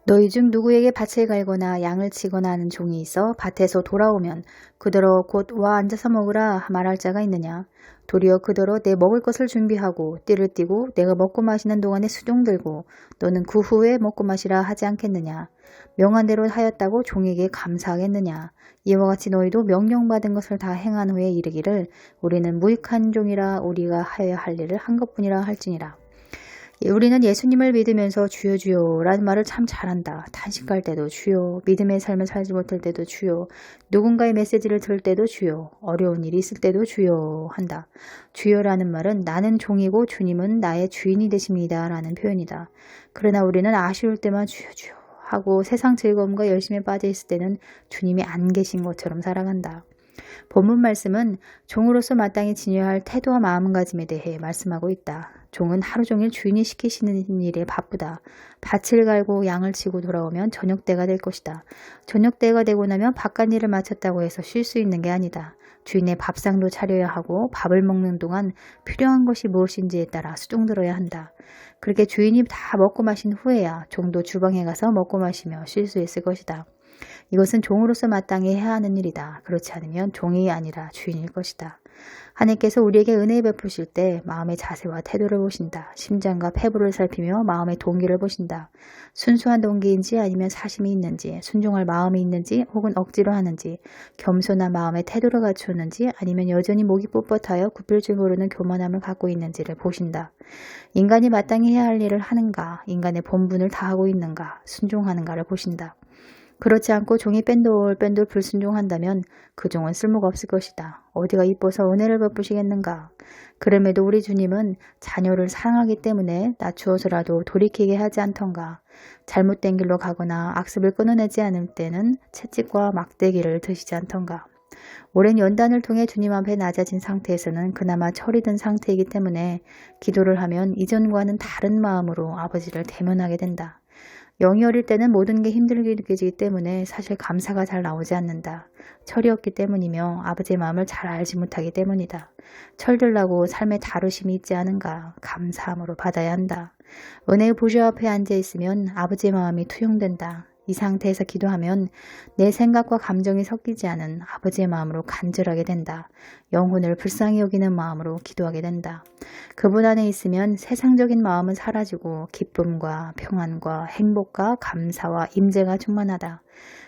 너희 중 누구에게 밭을 갈거나 양을 치거나 하는 종이 있어 밭에서 돌아오면 그더러 곧 와 앉아서 먹으라 말할 자가 있느냐. 도리어 그더러 내 먹을 것을 준비하고 띠를 띠고 내가 먹고 마시는 동안에 수종 들고 너는 그 후에 먹고 마시라 하지 않겠느냐. 명한 대로 하였다고 종에게 감사하겠느냐. 이와 같이 너희도 명령받은 것을 다 행한 후에 이르기를 우리는 무익한 종이라 우리가 하여야 할 일을 한 것뿐이라 할지니라. 우리는 예수님을 믿으면서 주여 주여 라는 말을 참 잘한다. 탄식할 때도 주여, 믿음의 삶을 살지 못할 때도 주여, 누군가의 메시지를 들을 때도 주여, 어려운 일이 있을 때도 주여 한다. 주여라는 말은 나는 종이고 주님은 나의 주인이 되십니다 라는 표현이다. 그러나 우리는 아쉬울 때만 주여 주여 하고 세상 즐거움과 열심에 빠져 있을 때는 주님이 안 계신 것처럼 살아간다. 본문 말씀은 종으로서 마땅히 지녀야 할 태도와 마음가짐에 대해 말씀하고 있다. 종은 하루 종일 주인이 시키시는 일에 바쁘다. 밭을 갈고 양을 치고 돌아오면 저녁때가 될 것이다. 저녁때가 되고 나면 바깥 일을 마쳤다고 해서 쉴 수 있는 게 아니다. 주인의 밥상도 차려야 하고 밥을 먹는 동안 필요한 것이 무엇인지에 따라 수종들어야 한다. 그렇게 주인이 다 먹고 마신 후에야 종도 주방에 가서 먹고 마시며 쉴 수 있을 것이다. 이것은 종으로서 마땅히 해야 하는 일이다. 그렇지 않으면 종이 아니라 주인일 것이다. 하나님께서 우리에게 은혜 베푸실 때 마음의 자세와 태도를 보신다. 심장과 폐부를 살피며 마음의 동기를 보신다. 순수한 동기인지 아니면 사심이 있는지, 순종할 마음이 있는지 혹은 억지로 하는지, 겸손한 마음의 태도를 갖추었는지 아니면 여전히 목이 뻣뻣하여 굽힐 줄 모르는 교만함을 갖고 있는지를 보신다. 인간이 마땅히 해야 할 일을 하는가, 인간의 본분을 다하고 있는가, 순종하는가를 보신다. 그렇지 않고 종이 뺀돌뺀돌 불순종한다면 그 종은 쓸모가 없을 것이다. 어디가 이뻐서 은혜를 베푸시겠는가. 그럼에도 우리 주님은 자녀를 사랑하기 때문에 낮추어서라도 돌이키게 하지 않던가. 잘못된 길로 가거나 악습을 끊어내지 않을 때는 채찍과 막대기를 드시지 않던가. 오랜 연단을 통해 주님 앞에 낮아진 상태에서는 그나마 철이 든 상태이기 때문에 기도를 하면 이전과는 다른 마음으로 아버지를 대면하게 된다. 영이 어릴 때는 모든 게 힘들게 느껴지기 때문에 사실 감사가 잘 나오지 않는다. 철이 없기 때문이며 아버지의 마음을 잘 알지 못하기 때문이다. 철들라고 삶에 자루심이 있지 않은가 감사함으로 받아야 한다. 은혜의 보좌 앞에 앉아 있으면 아버지의 마음이 투영된다. 이 상태에서 기도하면 내 생각과 감정이 섞이지 않은 아버지의 마음으로 간절하게 된다. 영혼을 불쌍히 여기는 마음으로 기도하게 된다. 그분 안에 있으면 세상적인 마음은 사라지고 기쁨과 평안과 행복과 감사와 임재가 충만하다.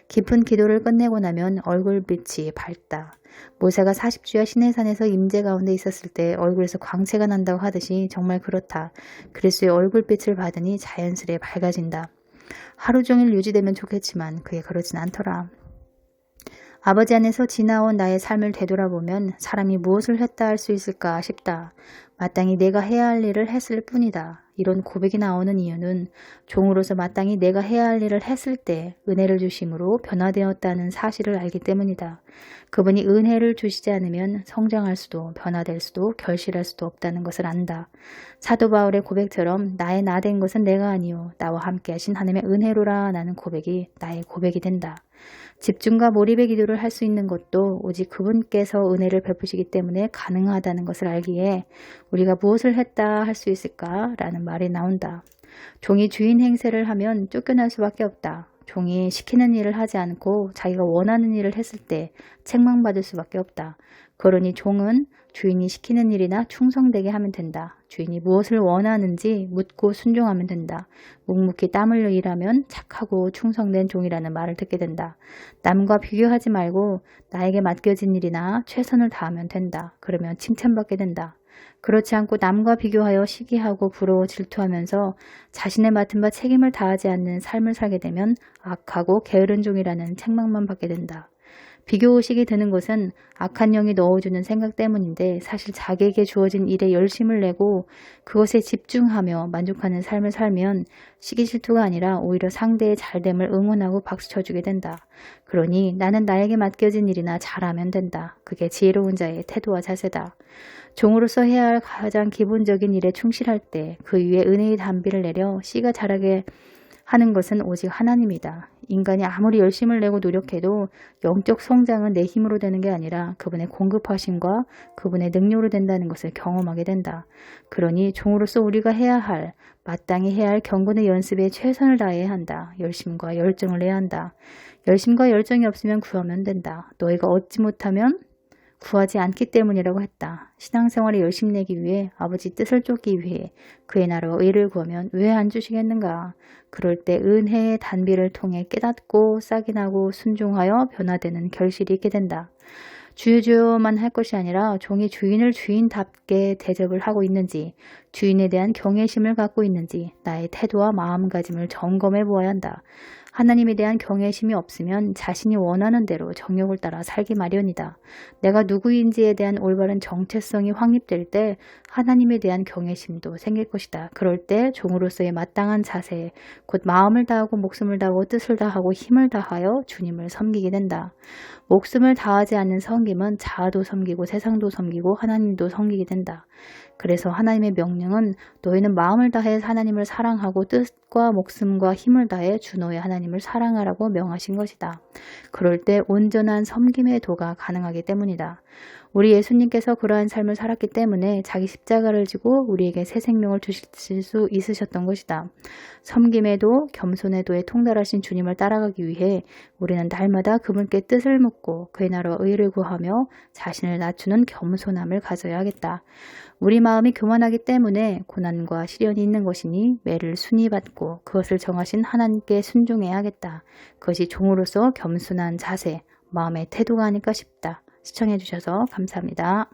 깊은 기도를 끝내고 나면 얼굴빛이 밝다. 모세가 40주야 시내산에서 임재 가운데 있었을 때 얼굴에서 광채가 난다고 하듯이 정말 그렇다. 그리스도의 얼굴빛을 받으니 자연스레 밝아진다. 하루 종일 유지되면 좋겠지만 그게 그렇진 않더라. 아버지 안에서 지나온 나의 삶을 되돌아보면 사람이 무엇을 했다 할 수 있을까 싶다. 마땅히 내가 해야 할 일을 했을 뿐이다. 이런 고백이 나오는 이유는 종으로서 마땅히 내가 해야 할 일을 했을 때 은혜를 주심으로 변화되었다는 사실을 알기 때문이다. 그분이 은혜를 주시지 않으면 성장할 수도 변화될 수도 결실할 수도 없다는 것을 안다. 사도 바울의 고백처럼 나의 나 된 것은 내가 아니요 나와 함께 하신 하나님의 은혜로라 라는 고백이 나의 고백이 된다. 집중과 몰입의 기도를 할 수 있는 것도 오직 그분께서 은혜를 베푸시기 때문에 가능하다는 것을 알기에 우리가 무엇을 했다 할 수 있을까라는 말이 나온다. 종이 주인 행세를 하면 쫓겨날 수밖에 없다. 종이 시키는 일을 하지 않고 자기가 원하는 일을 했을 때 책망받을 수밖에 없다. 그러니 종은 주인이 시키는 일이나 충성되게 하면 된다. 주인이 무엇을 원하는지 묻고 순종하면 된다. 묵묵히 땀 흘려 일하면 착하고 충성된 종이라는 말을 듣게 된다. 남과 비교하지 말고 나에게 맡겨진 일이나 최선을 다하면 된다. 그러면 칭찬받게 된다. 그렇지 않고 남과 비교하여 시기하고 부러워 질투하면서 자신의 맡은 바 책임을 다하지 않는 삶을 살게 되면 악하고 게으른 종이라는 책망만 받게 된다. 비교의식이 드는 것은 악한 영이 넣어주는 생각 때문인데 사실 자기에게 주어진 일에 열심을 내고 그것에 집중하며 만족하는 삶을 살면 시기 질투가 아니라 오히려 상대의 잘됨을 응원하고 박수 쳐주게 된다. 그러니 나는 나에게 맡겨진 일이나 잘하면 된다. 그게 지혜로운 자의 태도와 자세다. 종으로서 해야 할 가장 기본적인 일에 충실할 때 그 위에 은혜의 담비를 내려 씨가 자라게 하는 것은 오직 하나님이다. 인간이 아무리 열심을 내고 노력해도 영적 성장은 내 힘으로 되는 게 아니라 그분의 공급하심과 그분의 능력으로 된다는 것을 경험하게 된다. 그러니 종으로서 우리가 해야 할, 마땅히 해야 할 경건의 연습에 최선을 다해야 한다. 열심과 열정을 내야 한다. 열심과 열정이 없으면 구하면 된다. 너희가 얻지 못하면 구하지 않기 때문이라고 했다. 신앙생활에 열심 내기 위해 아버지 뜻을 쫓기 위해 그의 나라와 의를 구하면 왜 안 주시겠는가. 그럴 때 은혜의 단비를 통해 깨닫고 싹이 나고 순종하여 변화되는 결실이 있게 된다. 주여 주여만 할 것이 아니라 종이 주인을 주인답게 대접을 하고 있는지, 주인에 대한 경외심을 갖고 있는지 나의 태도와 마음가짐을 점검해 보아야 한다. 하나님에 대한 경외심이 없으면 자신이 원하는 대로 정욕을 따라 살기 마련이다. 내가 누구인지에 대한 올바른 정체성이 확립될 때 하나님에 대한 경외심도 생길 것이다. 그럴 때 종으로서의 마땅한 자세, 곧 마음을 다하고 목숨을 다하고 뜻을 다하고 힘을 다하여 주님을 섬기게 된다. 목숨을 다하지 않는 섬김은 자아도 섬기고 세상도 섬기고 하나님도 섬기게 된다. 그래서 하나님의 명령은 너희는 마음을 다해 하나님을 사랑하고 뜻과 목숨과 힘을 다해 주 너의 하나님을 사랑하라고 명하신 것이다. 그럴 때 온전한 섬김의 도가 가능하기 때문이다. 우리 예수님께서 그러한 삶을 살았기 때문에 자기 십자가를 지고 우리에게 새 생명을 주실 수 있으셨던 것이다. 섬김에도 겸손에도에 통달하신 주님을 따라가기 위해 우리는 날마다 그분께 뜻을 묻고 그의 나라와 의를 구하며 자신을 낮추는 겸손함을 가져야 하겠다. 우리 마음이 교만하기 때문에 고난과 시련이 있는 것이니 매를 순히 받고 그것을 정하신 하나님께 순종해야 하겠다. 그것이 종으로서 겸손한 자세, 마음의 태도가 아닐까 싶다. 시청해주셔서 감사합니다.